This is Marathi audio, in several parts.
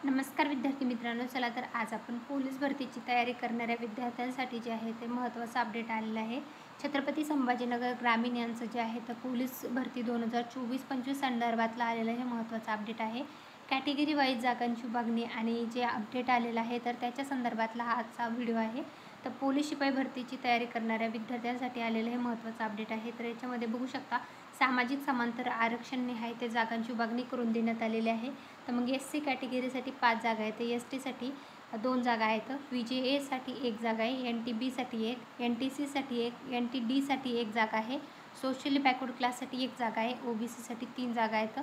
नमस्कार विद्यार्थी मित्रांनो, चला तर आज आपण पोलीस भरतीची तयारी करणाऱ्या विद्यार्थ्यांसाठी जे आहे ते महत्त्वाचं अपडेट आलेलं आहे. छत्रपती संभाजीनगर ग्रामीण यांचं जे आहे तर पोलीस भरती 2024-25 संदर्भातलं आलेलं हे महत्त्वाचं अपडेट आहे. कॅटेगरी वाईज जागांची विभागणी आणि जे अपडेट आलेलं आहे तर त्याच्या संदर्भातला हा आजचा व्हिडिओ आहे. तर पोलीस शिपाई भरतीची तयारी करणाऱ्या विद्यार्थ्यांसाठी आलेलं हे महत्त्वाचं अपडेट आहे. तर याच्यामध्ये बघू शकता सामाजिक समांतर आरक्षण निहाय ते जागांची विभागणी करून देण्यात आलेली आहे. तर मग SC कॅटेगरीसाठी 5 जागा आहेत, STसाठी 2 जागा आहेत, VJAसाठी 1 जागा आहे, NTBसाठी 1, NTCसाठी 1, NTDसाठी 1 जागा आहे, सोशली बॅकवर्ड क्लाससाठी 1 जागा आहे, OBCसाठी 3 जागा आहेत,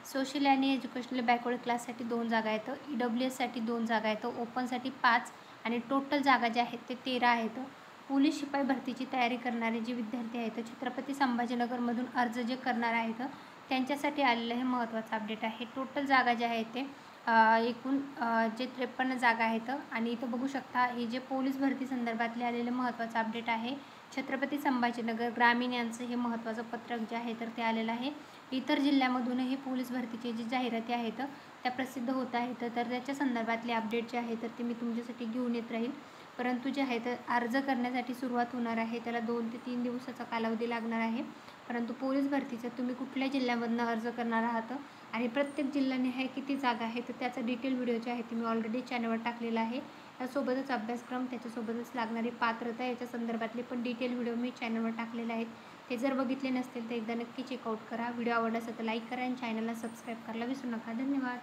सोशल आणि एज्युकेशनल बॅकवर्ड क्लाससाठी 2 जागा आहेत, EWSसाठी 2 जागा आहेत, ओपनसाठी 5 आणि टोटल जागा ज्या आहेत ते 13 आहेत. पोलीस शिपाई भरतीची तयारी करणारे जे विद्यार्थी आहेत छत्रपती संभाजीनगरमधून अर्ज जे करणार आहेत त्यांच्यासाठी आलेलं हे महत्त्वाचं अपडेट आहे. टोटल जागा ज्या आहेत ते एकूण जे 53 जागा आहेत आणि इथं बघू शकता हे जे पोलीस भरती संदर्भातले आलेले महत्त्वाचं अपडेट आहे. छत्रपती संभाजीनगर ग्रामीण यांचं हे महत्त्वाचं पत्रक जे आहे तर ते आलेलं आहे. इतर जिल्ह्यामधूनही पोलीस भरतीचे जे जाहिराती आहेत त्या प्रसिद्ध होत आहेत, तर त्याच्या संदर्भातले अपडेट जे आहे तर ते मी तुमच्यासाठी घेऊन येत राहील. परंतु जे आहे तर अर्ज करण्यासाठी सुरुवात होणार आहे त्याला 2 ते 3 दिवसाचा कालावधी लागणार आहे. परंतु पोलीस भरतीचं तुम्ही कुठल्या जिल्ह्यामधून अर्ज करणार आहात आणि प्रत्येक जिल्ह्याने किती जागा आहे तर त्याचा डिटेल व्हिडिओ जे आहे ते मी ऑलरेडी चॅनलवर टाकलेला आहे. यासोबतच अभ्यासक्रम, त्याच्यासोबतच लागणारी पात्रता याच्या संदर्भातले पण डिटेल व्हिडिओ मी चॅनलवर टाकलेले आहेत. ते जर बघितले नसतील तर एकदा नक्की चेकआउट करा. व्हिडिओ आवडला असेल तर लाईक करा आणि चॅनलला सबस्क्राईब करायला विसरू नका. धन्यवाद.